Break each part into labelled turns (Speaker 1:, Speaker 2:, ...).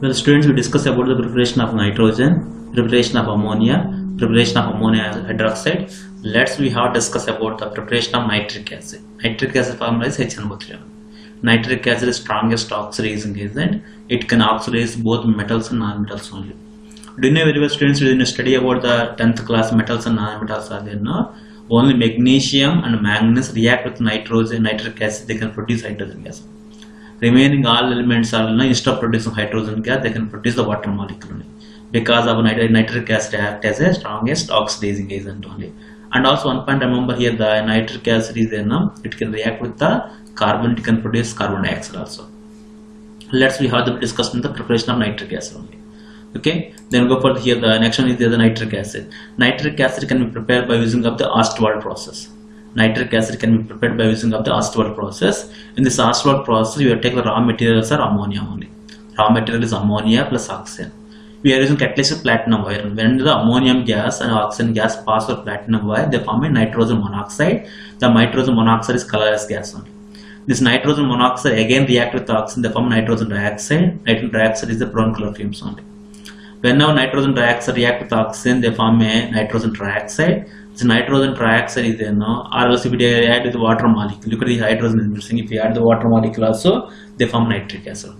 Speaker 1: Well, students, we discuss about the preparation of nitrogen, preparation of ammonia, preparation of ammonia hydroxide. We have discuss about the preparation of nitric acid. Nitric acid formula is HNO3. Nitric acid is strongest oxidizing agent. It can oxidize both metals and non-metals only. Do you know very well, students, when you study about the 10th class metals and non-metals are there now? Only magnesium and manganese react with nitric acid, they can produce hydrogen gas. Remaining all elements are instead of producing hydrogen gas, they can produce the water molecule because of nitric acid act as a strongest oxidizing agent only. And also one point remember here, the nitric acid is there now, it can react with the carbon, it can produce carbon dioxide also. We have to discuss in the preparation of nitric acid only. Okay, then go for here, the next one is the nitric acid. Nitric acid can be prepared by using of the Ostwald process. Nitric acid can be prepared by using of the Ostwald process. In this Ostwald process, you take the raw materials are ammonia only. Raw material is ammonia plus oxygen. We are using catalyst platinum wire. When the ammonium gas and oxygen gas pass through platinum wire, they form a nitrogen monoxide. The nitrogen monoxide is colorless gas only. This nitrogen monoxide again react with the oxygen, they form nitrogen dioxide. Nitrogen dioxide is the brown color fumes only. Whenever nitrogen dioxide react with oxygen, they form a nitrogen trioxide. This nitrogen trioxide is there now, or else if we add with the water molecule, look at the hydrogen is missing. If we add the water molecule also, they form nitric acid.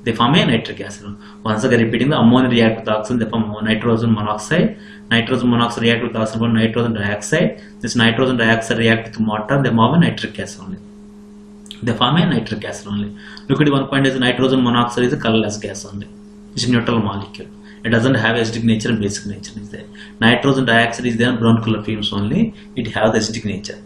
Speaker 1: They form a nitric acid. Once again repeating, the ammonia react with oxygen, they form nitrogen monoxide. Nitrogen monoxide react with oxygen, form nitrogen dioxide. This nitrogen dioxide react with water, they form a nitric acid only. They form a nitric acid only. Look at one point is nitrogen monoxide is a colorless gas only. It's a neutral molecule. It doesn't have acidic nature and basic nature is there. Nitrogen dioxide is there, brown color fumes only. It have the acidic nature.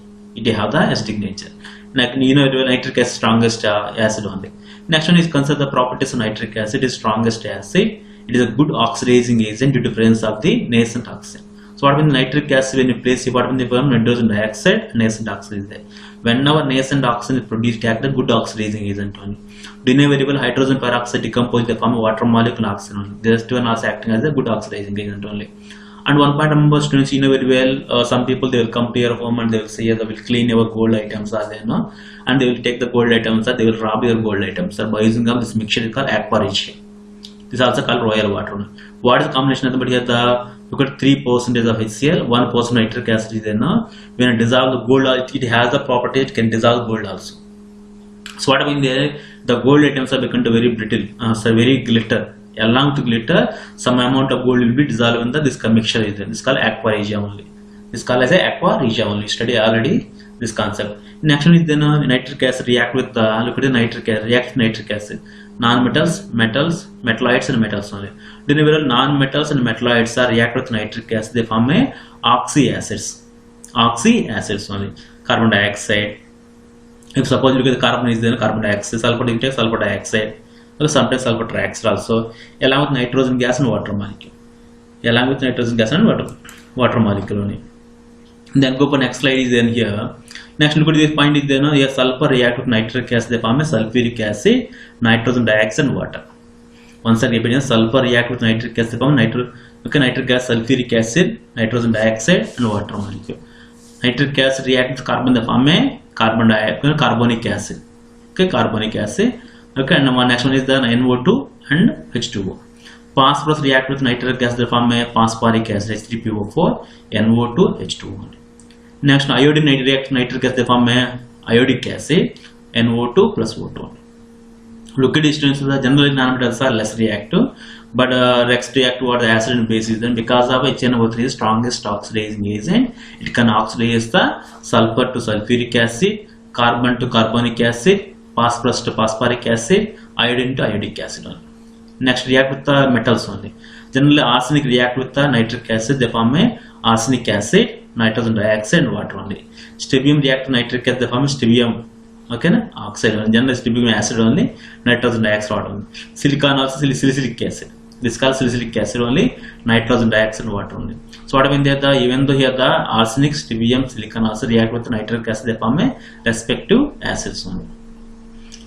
Speaker 1: Like, you know, nitric acid strongest acid only. Next one is consider the properties of nitric acid. It is strongest acid. It is a good oxidizing agent due to presence of the nascent oxygen. So what means nitric acid when you place what means the nitrogen dioxide and nascent oxygen is there. Whenever nascent oxygen is produced, act a good oxidizing agent only. Do you know very well hydrogen peroxide decompose the form of water molecule oxygen only. These two are also acting as a good oxidizing agent only. And one point remember students, you know very well, some people they will come to your home and they will say they will clean your gold items are there, no? And they will take the gold items or they will rob your gold items by using of this mixture is called aqua regia. This is also called royal water. What is the combination of the here? Look at 3% of HCl, 1% nitric acid is there now. When it dissolves the gold, it has the property it can dissolve gold also. So what I mean there, the gold items are become very brittle, so very glitter. Along with glitter, some amount of gold will be dissolved in this mixture is there. This is called aqua regia only. This is called as a aqua regia only. Study already this concept. Next one is then nitric acid react with look at the nitric acid, react with nitric acid. Non-metals, metals, metalloids and metals only. Then non-metals and metalloids are react with nitric acid. They form a oxy acids only. Carbon dioxide. If suppose you look at the carbon is there, carbon dioxide, sulfur, you take sulfur dioxide, or sometimes sulfur trioxide also, along with nitrogen gas and water molecule. Water molecule only. Then go for next slide is then here. Next look at this point is then here sulfur react with nitric acid, they form a sulfuric acid, nitrogen dioxide and water. Once again, sulfur react with nitric acid, they form nitric gas, sulfuric acid, nitrogen dioxide and water molecule. Nitric acid react with carbon, they form a carbonic acid. Okay, carbonic acid. Okay, and the next one is the NO2 and H2O. Phosphorus react with nitric gas, they form a phosphoric acid, H3PO4, NO2, H2O. Next, iodine react with nitric acid, they form a iodic acid, NO2 plus O2. Look at distance, the generally nanometals are less reactive, but next reactive are the acid and base is then because of HNO3 is strongest oxidizing agent, it can oxidize the sulfur to sulfuric acid, carbon to carbonic acid, phosphorus to phosphoric acid, iodine to iodic acid only. Next react with the metals only. Generally arsenic react with the nitric acid, they form a arsenic acid, nitrogen dioxide and water only. Stibbium react to nitric acid, they form a stibbium, okay, oxide only. Generally stibbium acid only, nitrogen dioxide water only. Silicon also salicylic acid. This is called salicylic acid only, nitrogen dioxide and water only. So what I mean there, even though here the arsenic, stibbium, silicon also react with the nitric acid, they form a respective acids only.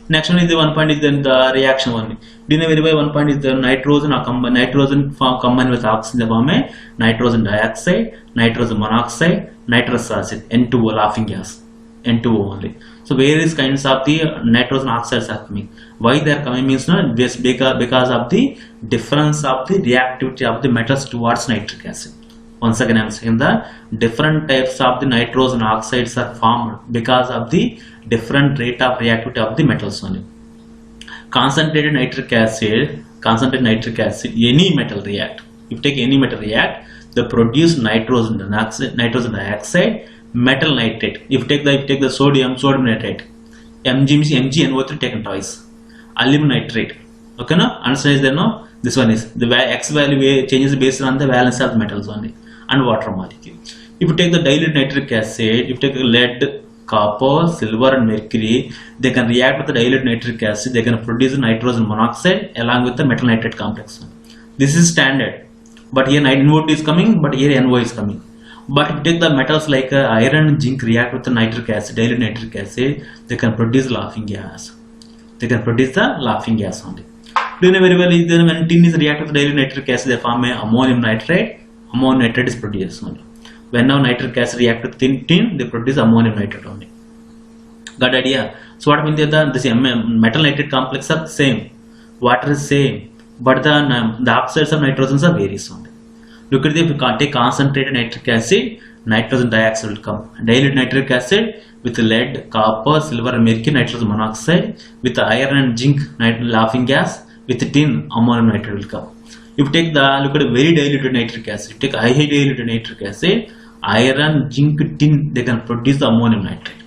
Speaker 1: Next one is the one point is then the reaction only. Do you know very well one point is the nitrogen combined with oxygen, they form a nitrogen dioxide, nitrogen monoxide, nitrous acid, N2O, laughing gas, N2O only. So various kinds of the nitrogen oxides are coming. Why they are coming means just because of the difference of the reactivity of the metals towards nitric acid. Once again I am saying the different types of the nitrogen oxides are formed because of the different rate of reactivity of the metals only. Concentrated nitric acid, any metal react. If you take any metal react, they produce nitrogen dioxide, metal nitrate. If you take the sodium nitrate, MgNO3 taken twice. Aluminum nitrate. Okay, no? Understand there, no? This one is the X value changes based on the valence of metals only and water molecule. If you take the dilute nitric acid, if you take lead, copper, silver and mercury, they can react with the dilute nitric acid. They can produce nitrogen monoxide along with the metal nitrate complex. This is standard, but here NO2 is coming, but here NO is coming. But if you take the metals like iron and zinc react with the nitric acid, dilute nitric acid, they can produce laughing gas. They can produce the laughing gas only. Do you know very well is then when tin is react with the dilute nitric acid, they form a ammonium nitrate. Ammonium nitrate is produced only. When now nitric acid react with tin, they produce ammonium nitrate only. Got idea? So what means that this metal nitrate complex are same, water is same, but the oxides of nitrogens are various only. Look at the, if you take concentrated nitric acid, nitrogen dioxide will come. Dilute nitric acid with lead, copper, silver and mercury, nitrogen monoxide. With iron and zinc, laughing gas. With tin, ammonium nitrate will come. If you take look at a very diluted nitric acid, you take high diluted nitric acid, iron, zinc, tin, they can produce the ammonium nitrate.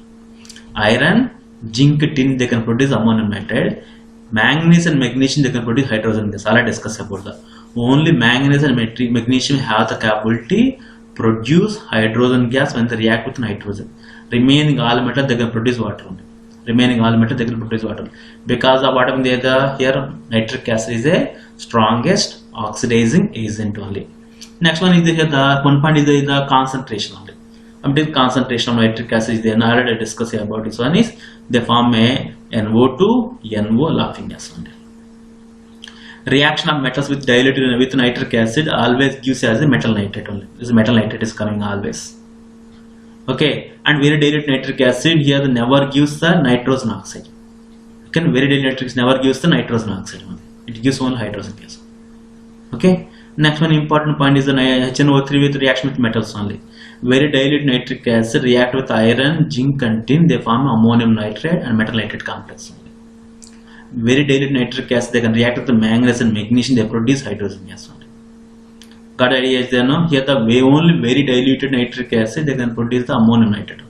Speaker 1: Iron, zinc, tin, they can produce ammonium nitrate. Manganese and magnesium, they can produce hydrogen gas. I'll discuss about that. Only manganese and magnesium have the capability produce hydrogen gas when they react with nitrogen. Remaining all metal, they can produce water only. Because of what here nitric acid is a strongest oxidizing agent only. Next one is the one point is the concentration only. The concentration of nitric acid is there. I already discussed about this one is they form a NO2 NO laughing gas only. Reaction of metals with diluted with nitric acid always gives as a metal nitrate only. This metal nitrate is coming always. Okay, and very dilute nitric acid here never gives the nitrogen oxide. Okay, very dilute nitric never gives the nitrogen oxide only. It gives only hydrogen gas. Okay, next one important point is the HNO3 with reaction with metals only. Very dilute nitric acid react with iron, zinc and tin, they form ammonium nitrate and metal nitrate complex only. Very dilute nitric acid, they can react with the manganese and magnesium, they produce hydrogen gas only. Got idea is there, no? Here the only very diluted nitric acid, they can produce the ammonium nitrate.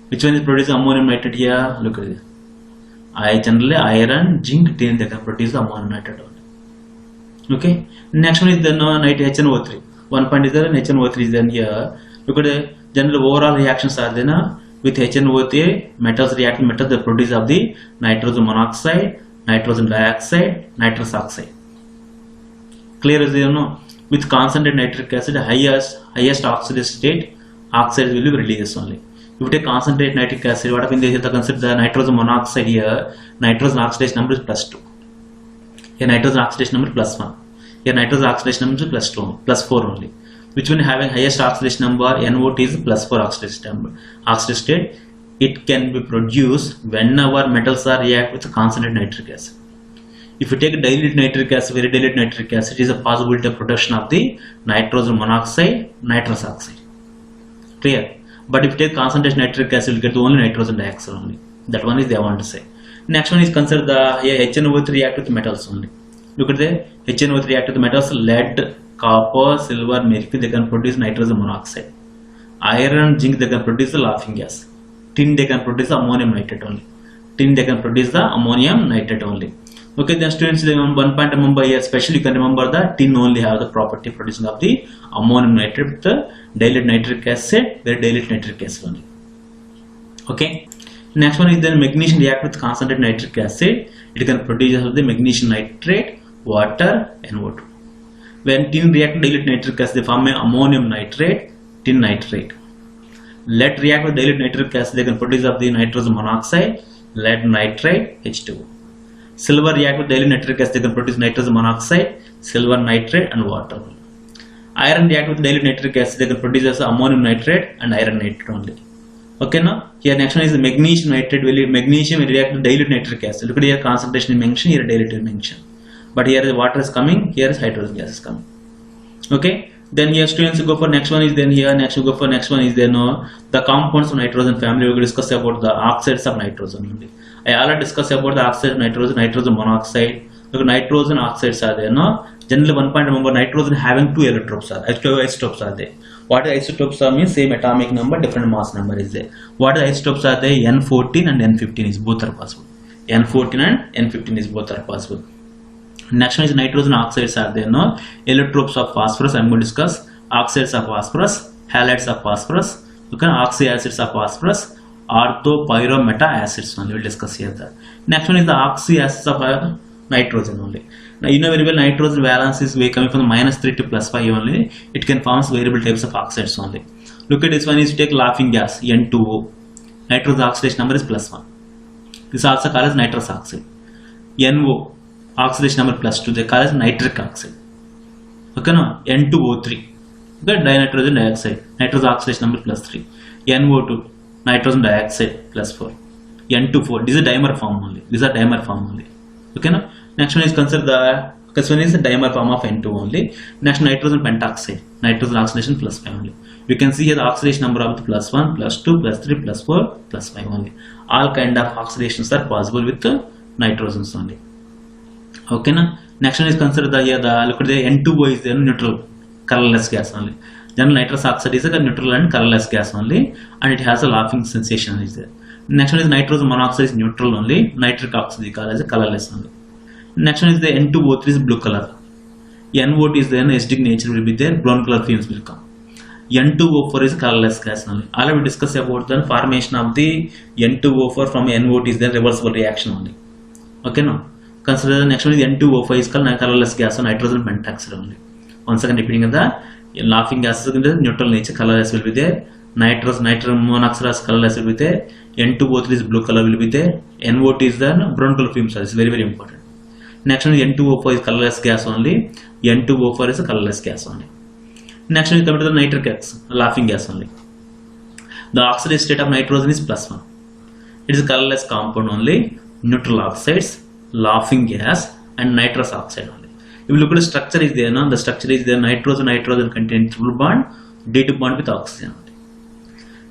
Speaker 1: Which one is producing ammonium nitrate here? Look at this. Generally iron, zinc, tin, they can produce the ammonium nitrate only. Okay. Next one is the HNO3. One point is there and HNO3 is then here. Look at the general overall reactions are there with HNO3 metals reacting metals they produce of the nitrogen monoxide, nitrogen dioxide, nitrous oxide. Clear is there, no? With concentrated nitric acid, highest oxidation state, oxides will be released only. If you take concentrated nitric acid, what happens? They consider the nitrogen monoxide here, nitrogen oxidation number is +2. Here nitrogen oxidation number is +1. Here nitrogen oxidation number is +4 only. Which one having highest oxidation number? NO2 is +4 oxidation number. Oxidation state, it can be produced whenever metals are react with concentrated nitric acid. If you take dilute nitric acid, very dilute nitric acid, it is a possibility of production of the nitrogen monoxide, nitrous oxide. Clear? But if you take concentrated nitric acid, you will get only nitrogen dioxide only. That one is they want to say. Next one is consider the HNO3 react with metals only. Look at the HNO3 react with metals, lead, copper, silver, mercury, they can produce nitrogen monoxide. Iron, zinc, they can produce the laughing gas. Tin, they can produce the ammonium nitrate only. Tin, they can produce the ammonium nitrate only. Okay, then students, one point remember here, especially you can remember that tin only have the property producing of the ammonium nitrate with the dilute nitric acid, very dilute nitric acid only. Okay. Next one is then magnesium react with concentrated nitric acid. It can produce the magnesium nitrate, water, NO2. When tin react with dilute nitric acid, they form ammonium nitrate, tin nitrate. Lead react with dilute nitric acid, they can produce of the nitrogen monoxide, lead nitrate, H2O. Silver react with dilute nitric acid, they can produce nitrogen monoxide, silver nitrate and water. Iron react with dilute nitric acid, they can produce as ammonium nitrate and iron nitrate only. Okay, now here next one is the magnesium nitrate. Magnesium will react to dilute nitric acid. Look at here, concentration is mentioned, here dilute is mentioned. But here the water is coming, here is hydrogen gas is coming. Okay, then here students go for next one is then here, next you go for next one is then the compounds of nitrogen family. We will discuss about the oxides of nitrogen only. I already discussed about the oxide of nitrogen, nitrogen monoxide. Look, nitrogen oxides are there. No, generally one point remember, nitrogen having two electrons are isotopes are there. What is isotopes are means same atomic number, different mass number is there. What is isotopes are there? N14 and N15 is both are possible. N14 and N15 is both are possible. Next one is nitrogen oxides are there. No, allotropes of phosphorus. I am going to discuss oxides of phosphorus, halides of phosphorus. Okay, oxy acids of phosphorus, ortho pyro meta acids only. We will discuss here. That next one is the oxy acids of nitrogen only. Now you know very well nitrogen valence is coming from the -3 to +5 only. It can form variable types of oxides only. Look at this one is you take laughing gas N2O. Nitrogen oxidation number is +1. This also called as nitrous oxide. NO oxidation number +2. They call as nitric oxide. Okay, no, N2O3. Okay, dinitrogen dioxide. Nitrogen oxidation number +3. NO2 nitrogen dioxide +4. N2,4. This is a dimer form only. These are dimer form only. Okay, no. Next one is consider this one is the dimer form of N2 only. Next, nitrogen pentoxide, nitrogen oxidation +5 only. You can see here the oxidation number of the +1, +2, +3, +4, +5 only. All kind of oxidations are possible with the nitrogens only. Okay, now next one is consider here the look at the N2O is the neutral colorless gas only. General nitrous oxide is a neutral and colorless gas only, and it has a laughing sensation is there. Next one is nitrogen monoxide is neutral only. Nitric oxide is called as a colorless only. Next one is the N2O3 is blue color. NO2 is then acidic nature will be there, brown color fumes will come. N2O4 is colorless gas only. Already we discussed about the formation of the N2O4 from NO2 is the reversible reaction only. Okay, now consider the next one is N2O5 is called colorless gas or nitrogen pentoxide only. Once again repeating the laughing gases in the neutral nature, colorless will be there. Nitrogen monoxide is colorless will be there. N2O3 is blue color will be there. NO2 is the brown color fumes. It's very very important. Next one is N2O4 is colorless gas only. N2O4 is a colorless gas only. Next one is coming to the nitric gas, laughing gas only. The oxidation state of nitrogen is +1. It is a colorless compound only. Neutral oxides, laughing gas, and nitrous oxide only. If you look at the structure is there, no? The structure is there. Nitrogen contain triple bond, D2 bond with oxygen only.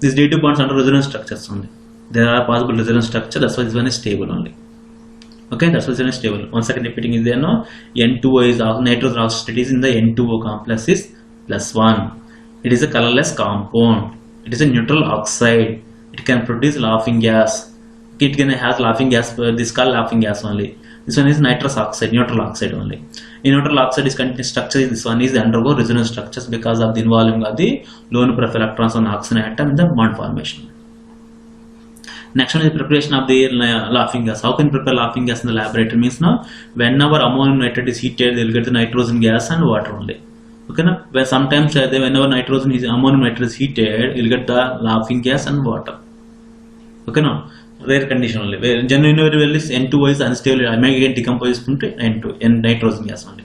Speaker 1: These D2 bonds under resonance structures only. There are possible resonance structure. That's why this one is stable only. Okay, that's why this one is stable. Once again repeating is there, no? N2O is nitrogen oxide is in the N2O complex is +1. It is a colorless compound. It is a neutral oxide. It can produce laughing gas. It can have laughing gas. This is called laughing gas only. This one is nitrous oxide, neutral oxide only. In neutral oxide is contained structure. This one is undergo resonance structures because of the involving of the lone pair of electrons on oxygen atom in the bond formation. Next one is preparation of the laughing gas. How can you prepare laughing gas in the laboratory? Means now whenever ammonium nitrate is heated, they will get the nitrogen gas and water only. Okay, now where sometimes whenever ammonium nitrate is heated, you will get the laughing gas and water. Okay, now rare condition only. Where generally is N2O is unstable, I may again decompose into nitrogen gas only.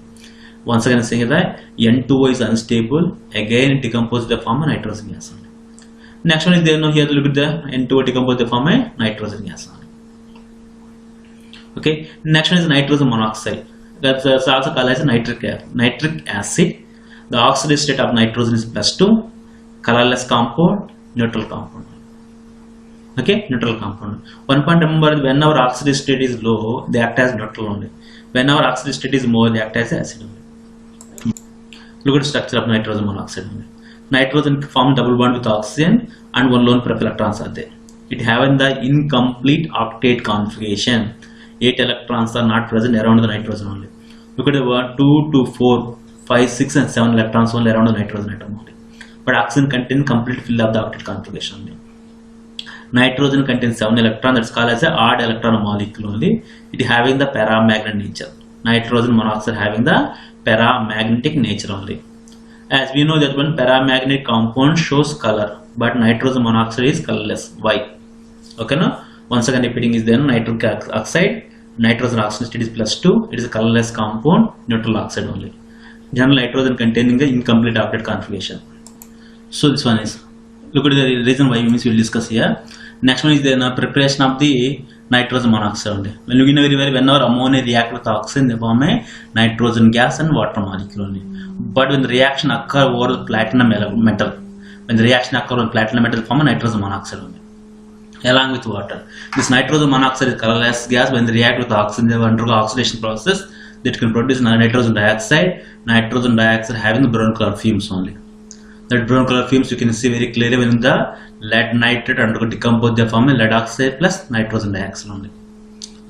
Speaker 1: Once again saying that N2O is unstable, again decompose the form of nitrogen gas only. Next one is there, now here look at the N2O decompose the form of nitrogen gas only. Okay, next one is nitrogen monoxide. That's also called as nitric acid. The oxidation state of nitrogen is +2, colorless compound, neutral compound. Okay, neutral compound. One point remember, whenever oxidation state is low, they act as neutral only. Whenever oxidation state is more, they act as acid only. Look at the structure of nitrogen monoxide only. Nitrogen form double bond with oxygen and one lone pair of electrons are there. It having the incomplete octet configuration. 8 electrons are not present around the nitrogen only. Look at the 2 to 4, 5, 6 and 7 electrons only around the nitrogen atom only. But oxygen contains complete fill of the octet configuration only. Nitrogen contains 7 electrons, that's called as a odd electron molecule only. It having the paramagnetic nature. Nitrogen monoxide having the paramagnetic nature only. As we know that one paramagnetic compound shows color, but nitrogen monoxide is colorless. Why? Okay, now once again repeating is then nitric oxide, nitrogen oxide state is +2. It is a colorless compound, neutral oxide only. General nitrogen containing the incomplete octet configuration. So this one is, look at the reason why means we will discuss here. Next one is the preparation of the nitrogen monoxide. When you know very well, whenever ammonia react with oxygen, they form a nitrogen gas and water molecule only. But when the reaction occur over the platinum metal, when the reaction occur on platinum metal, form a nitrogen monoxide only, along with water. This nitrogen monoxide is colorless gas. When they react with oxygen, they undergo oxidation process that can produce nitrogen dioxide. Nitrogen dioxide having the brown color fumes only. That brown color fumes you can see very clearly when the lead nitrate undergo decompose, they form a lead oxide plus nitrogen dioxide only.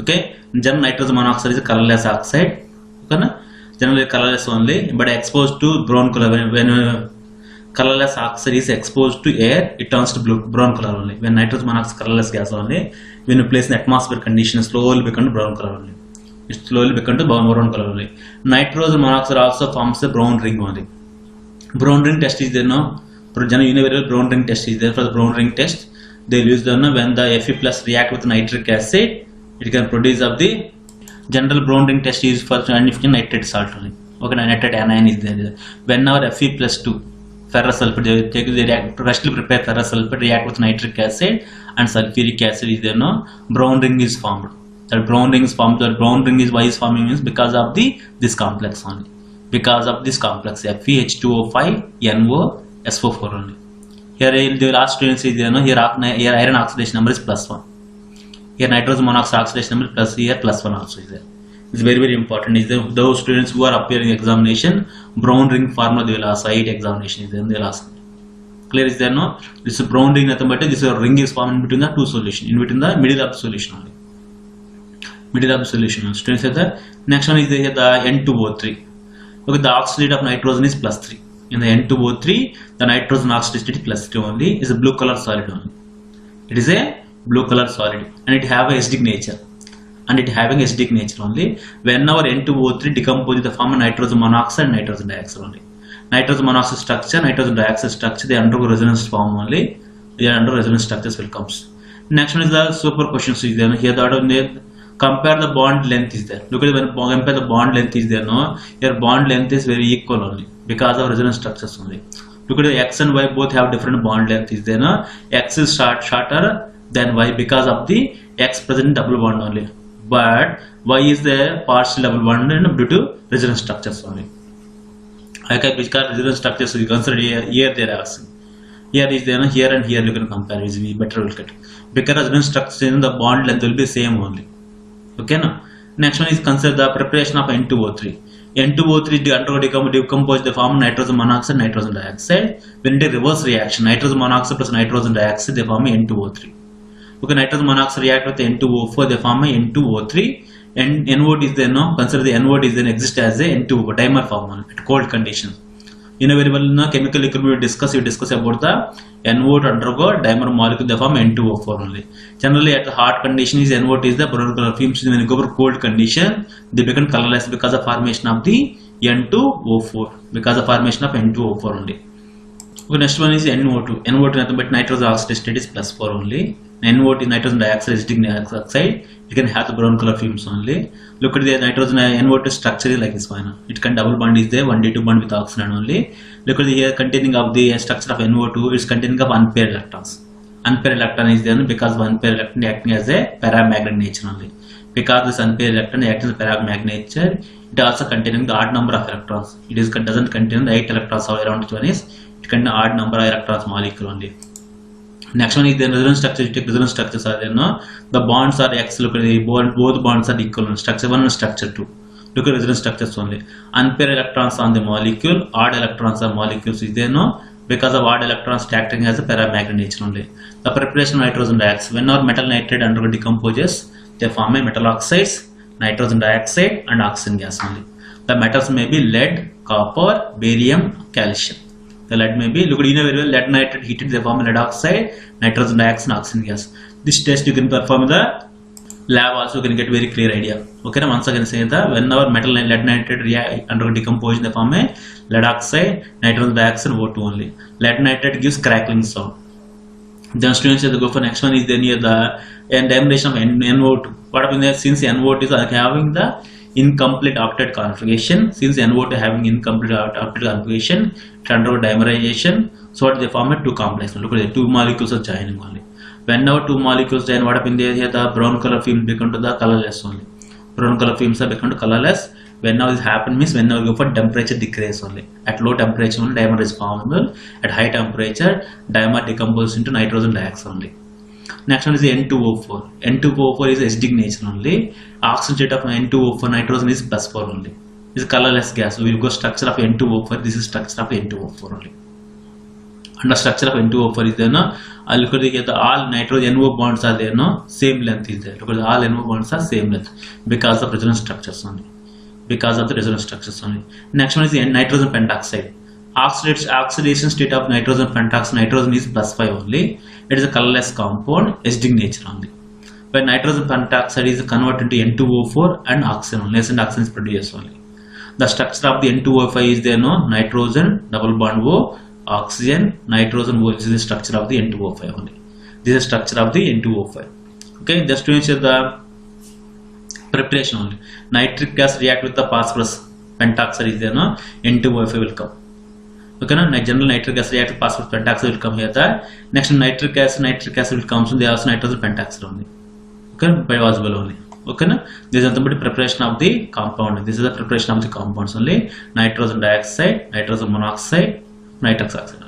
Speaker 1: Okay, general nitrogen monoxide is a colorless oxide. Okay, generally colorless only, but exposed to brown color. When colorless oxide is exposed to air, it turns to brown color only. When nitrogen monoxide colorless gas only, when you place in atmosphere condition, slowly become brown color only. It slowly becomes to brown color only. Nitrogen monoxide also forms a brown ring only. Brown ring test is there now. General universal brown ring test is there. For the brown ring test, they use the when the Fe plus react with nitric acid, it can produce of the general brown ring test is for significant nitrate salt only. Okay, nitrate anion is there. Whenever Fe plus 2 ferrous sulfate, they take the react, freshly prepared ferrous sulfate react with nitric acid and sulfuric acid is there now. Brown ring is formed. That brown ring is formed. That brown ring is why is forming means because of this complex only. Because of this complex FeH2O5 NO SO4 only. Here the last students is there no. Here iron oxidation number is +1. Here nitrogen monoxide oxidation number plus here +1 also is there. It's very important. Is there those students who are appearing examination, brown ring formula they will ask. IIT examination is there. They will ask. Clear is there no? This is brown ring nothing but this ring is formed in between the two solution, in between the middle of the solution only. Middle of the solution. Students say the next one is there the N2O3. Okay, the oxidate of nitrogen is +3. In the N2O3, the nitrogen oxidation is +3 only. Is a blue color solid only. It is a blue color solid and it have a acidic nature. And it having acidic nature only. Whenever N2O3 decomposes the form of nitrogen monoxide and nitrogen dioxide only. Nitrogen monoxide structure, nitrogen dioxide structure, they undergo resonance form only. They are under resonance structures will comes. Next one is the super questions is there. Here the compare the bond length is there. Look at when compare the bond length is there no. Your bond length is very equal only because of resonance structures only. Look at the X and Y both have different bond length is there no. X is shorter than Y because of the X present double bond only. But Y is the partial double bond and due to resonance structures only. Okay, because resonance structures you consider here they are asking. Here is there no. Here and here you can compare is better will get. Because resonance structure in the bond length will be same only. Okay, now next one is consider the preparation of N2O3. N2O3 undergo decompose the form nitrogen monoxide, nitrogen dioxide. When they reverse reaction, nitrogen monoxide plus nitrogen dioxide, they form N2O3. Okay, nitrogen monoxide react with N2O4, they form N2O3. And N-word is there no. Consider the N-word is then exist as a N2O dimer form at cold conditions. You know very well in chemical equilibrium you discuss about the N-word undergo dimer molecule, they form N2O4 only. Generally at the hot condition is N-word is the brown color fumes. When you go for cold condition, they become colorless because of formation of the N2O4. Because of formation of N2O4 only. Okay, next one is NO2. NO2 is nothing but nitrogen oxide state is +4 only. NO2 is nitrogen dioxide, acidic oxide. It can have the brown color fumes only. Look at the nitrogen NO2 structure is like this one. It can double bond is there, 1D2 bond with oxygen only. Look at the here containing of the structure of NO2 is containing of unpaired electrons. Unpaired electron is there because of unpaired electron acting as a paramagnetic nature only. Because this unpaired electron acting as a paramagnetic nature, it also containing the odd number of electrons. It is doesn't contain the 8 electrons all around. Which one is it contains odd number of electrons molecule only. Next one is the resonance structure. You take resonance structures are there no. The bonds are X. Look at the both bonds are equal on structure 1 and structure 2. Look at resonance structures only. Unpaired electrons on the molecule, odd electrons are molecules is there no. Because of odd electrons acting as a paramagnetic nature only. The preparation of nitrogen dioxide. Whenever metal nitrate undergo decomposes, they form a metal oxides, nitrogen dioxide and oxygen gas only. The metals may be lead, copper, barium, calcium. The lead may be, look at very well, lead nitrate heated, they form lead oxide, nitrogen dioxide and oxygen gas. This test you can perform in the lab also, you can get very clear idea. Okay, now once again say that whenever metal lead nitrate undergo decomposition, they form a lead oxide, nitrogen dioxide, O2 only. Lead nitrate gives crackling sound. Then students say the go for next one is then here the dimerization of NO2. What happened there? Since NO2 is having the incomplete octet configuration, since NO2 having incomplete octet configuration, it undergo dimerization. So what they form a two complex. Look at the two molecules are joining only. Whenever two molecules join, what happens here? The brown color film become to the colorless only. Brown color films are become to colorless. Whenever this happens means whenever you go for temperature decrease only. At low temperature only dimer is formable. At high temperature dimer decomposes into nitrogen dioxide only. Next one is the N2O4. N2O4 is acidic nature only. Oxygen state of N2O4 nitrogen is +4 only. This is colorless gas. So we will go structure of N2O4. This is structure of N2O4 only. And the structure of N2O4 is there. Look at all nitrogen NO bonds are there. Same length is there. Look at all NO bonds are same length because of resonance structures only. Because of the resonance structures only. Next one is the nitrogen pentoxide. Oxidation state of nitrogen pentoxide. Nitrogen is +5 only. It is a colorless compound, acidic nature only. When nitrogen pentoxide is converted into N2O4 and oxygen only. And oxygen is produced only. The structure of the N2O5 is there. Nitrogen double bond O. Oxygen, nitrogen, this is the structure of the N2O5 only. This is the structure of the N2O5. Okay, just to ensure the preparation only. Nitric gas react with the phosphorus pentoxide is there, N2O5 will come. Okay, general nitric gas react with phosphorus pentoxide will come here. Next nitric acid will come, so they also nitrogen pentoxide only. Okay, biodiesel only. Okay, this is the preparation of the compound. This is the preparation of the compounds only. Nitrogen dioxide, nitrogen monoxide, nitrous oxide.